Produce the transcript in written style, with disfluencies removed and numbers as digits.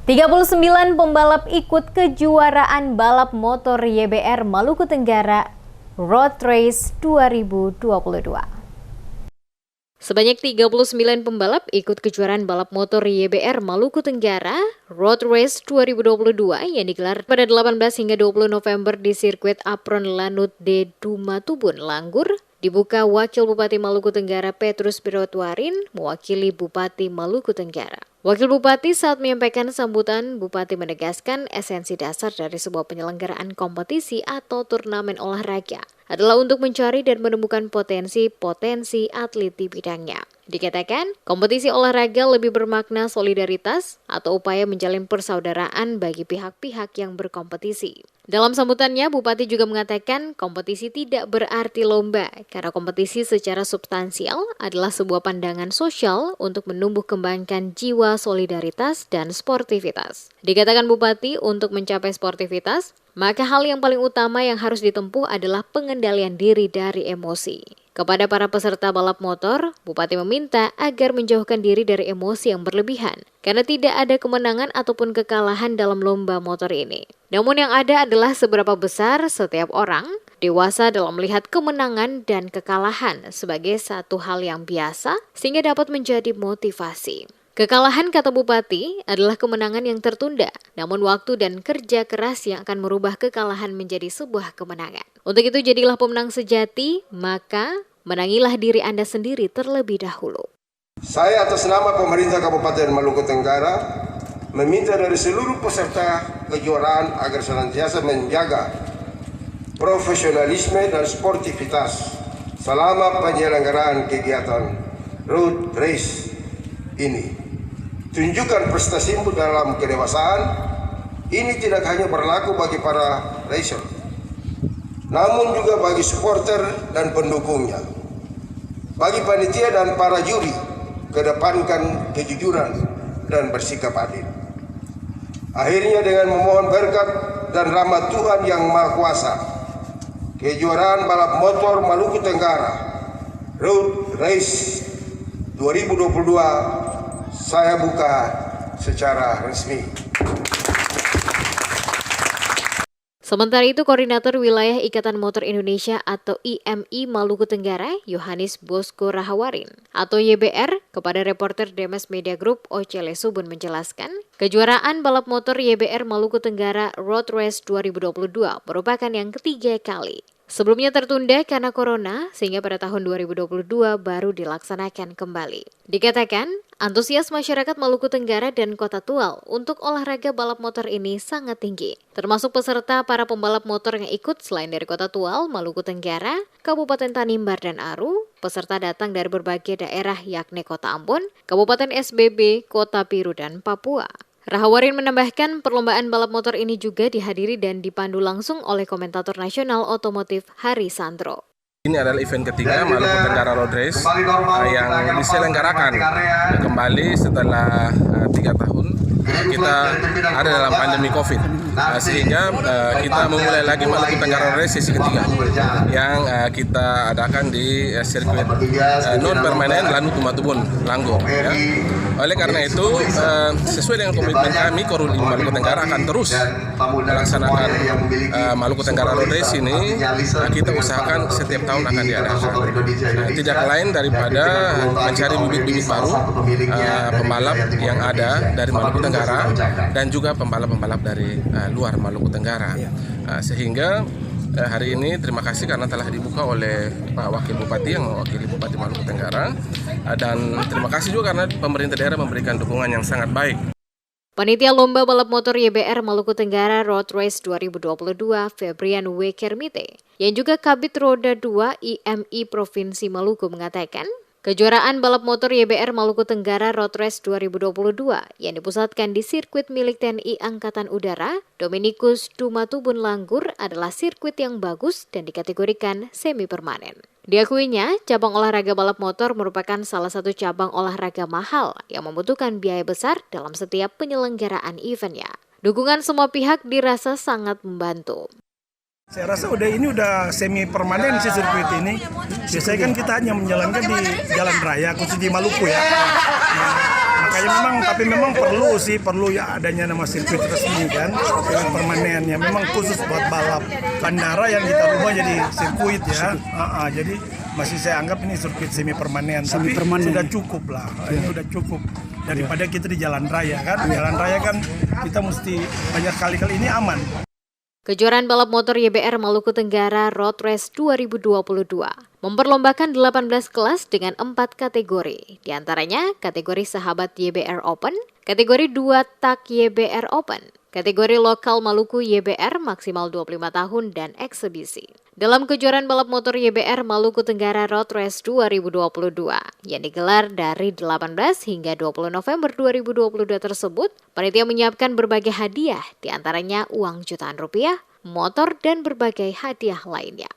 39 pembalap ikut kejuaraan balap motor YBR Maluku Tenggara Road Race 2022. Sebanyak 39 pembalap ikut kejuaraan balap motor YBR Maluku Tenggara Road Race 2022 yang digelar pada 18 hingga 20 November di sirkuit Apron Lanut de Dumatubun, Langgur. Dibuka Wakil Bupati Maluku Tenggara Petrus Birotwarin mewakili Bupati Maluku Tenggara. Wakil Bupati saat menyampaikan sambutan, Bupati menegaskan esensi dasar dari sebuah penyelenggaraan kompetisi atau turnamen olahraga adalah untuk mencari dan menemukan potensi atlet di bidangnya. Dikatakan, kompetisi olahraga lebih bermakna solidaritas atau upaya menjalin persaudaraan bagi pihak-pihak yang berkompetisi. Dalam sambutannya, Bupati juga mengatakan kompetisi tidak berarti lomba, karena kompetisi secara substansial adalah sebuah pandangan sosial untuk menumbuh kembangkan jiwa solidaritas dan sportivitas. Dikatakan Bupati, untuk mencapai sportivitas, maka hal yang paling utama yang harus ditempuh adalah pengendalian diri dari emosi. Kepada para peserta balap motor, Bupati meminta agar menjauhkan diri dari emosi yang berlebihan, karena tidak ada kemenangan ataupun kekalahan dalam lomba motor ini. Namun yang ada adalah seberapa besar setiap orang dewasa dalam melihat kemenangan dan kekalahan sebagai satu hal yang biasa, sehingga dapat menjadi motivasi. Kekalahan, kata Bupati, adalah kemenangan yang tertunda, namun waktu dan kerja keras yang akan merubah kekalahan menjadi sebuah kemenangan. Untuk itu jadilah pemenang sejati, maka menangilah diri Anda sendiri terlebih dahulu. Saya atas nama pemerintah Kabupaten Maluku Tenggara meminta dari seluruh peserta kejuaraan agar senantiasa menjaga profesionalisme dan sportivitas selama penyelenggaraan kegiatan road race ini. Tunjukkan prestasimu dalam kedewasaan. Ini tidak hanya berlaku bagi para racer, namun juga bagi supporter dan pendukungnya. Bagi panitia dan para juri, kedepankan kejujuran dan bersikap adil. Akhirnya dengan memohon berkat dan rahmat Tuhan Yang Maha Kuasa, kejuaraan balap motor Maluku Tenggara Road Race 2022 saya buka secara resmi. Sementara itu, Koordinator Wilayah Ikatan Motor Indonesia atau IMI Maluku Tenggara, Yohanes Bosco Rahawarin atau YBR, kepada reporter Demes Media Group Ocele Subun menjelaskan, kejuaraan balap motor YBR Maluku Tenggara Road Race 2022 merupakan yang ketiga kali. Sebelumnya tertunda karena corona, sehingga pada tahun 2022 baru dilaksanakan kembali. Dikatakan, antusias masyarakat Maluku Tenggara dan Kota Tual untuk olahraga balap motor ini sangat tinggi. Termasuk peserta para pembalap motor yang ikut selain dari Kota Tual, Maluku Tenggara, Kabupaten Tanimbar dan Aru, peserta datang dari berbagai daerah yakni Kota Ambon, Kabupaten SBB, Kota Piru dan Papua. Rahawarin menambahkan perlombaan balap motor ini juga dihadiri dan dipandu langsung oleh komentator nasional otomotif Hari Sandro. Ini adalah event ketiga Maluku Tenggara Road Race yang diselenggarakan kembali setelah 3 tahun kita ada dalam pandemi COVID, sehingga kita memulai lagi Maluku Tenggara Road Race sesi ketiga yang kita adakan di sirkuit non permanen Lanut Dumatubun, Langgur. Ya. Oleh karena itu, sesuai dengan komitmen kami, Korul Maluku Tenggara akan terus melaksanakan Maluku Tenggara Road Race ini. Kita usahakan setiap tahun akan diadakan. Tidak lain daripada mencari bibit-bibit baru pembalap yang ada dari Maluku Tenggara dan juga pembalap-pembalap dari luar Maluku Tenggara. Sehingga hari ini terima kasih karena telah dibuka oleh Pak Wakil Bupati yang mewakili Bupati Maluku Tenggara, dan terima kasih juga karena pemerintah daerah memberikan dukungan yang sangat baik. Panitia Lomba Balap Motor YBR Maluku Tenggara Road Race 2022 Febrian W. Kermite yang juga Kabid Roda 2 IMI Provinsi Maluku mengatakan, kejuaraan balap motor YBR Maluku Tenggara Road Race 2022 yang dipusatkan di sirkuit milik TNI Angkatan Udara, Dominikus Dumatubun Langgur adalah sirkuit yang bagus dan dikategorikan semi-permanen. Diakuinya, cabang olahraga balap motor merupakan salah satu cabang olahraga mahal yang membutuhkan biaya besar dalam setiap penyelenggaraan eventnya. Dukungan semua pihak dirasa sangat membantu. Saya rasa ini udah semi permanen sih sirkuit ini. Biasanya kan kita hanya menjalankan di jalan raya khusus di Maluku ya. Makanya memang perlu ya adanya nama sirkuit resmi kan, sirkuit permanen ya. Memang khusus buat balap. Bandara yang kita rubah jadi sirkuit ya. Jadi masih saya anggap ini sirkuit semi permanen. Tapi sudah cukup lah. Ini sudah cukup daripada kita di jalan raya kan. Jalan raya kan kita mesti banyak kali ini aman. Kejuaraan balap motor YBR Maluku Tenggara Road Race 2022 memperlombakan 18 kelas dengan 4 kategori. Di antaranya kategori Sahabat YBR Open, kategori 2 Tak YBR Open, kategori Lokal Maluku YBR maksimal 25 tahun dan eksebisi. Dalam kejuaraan balap motor YBR Maluku Tenggara Road Race 2022 yang digelar dari 18 hingga 20 November 2022 tersebut, panitia menyiapkan berbagai hadiah, di antaranya uang jutaan rupiah, motor, dan berbagai hadiah lainnya.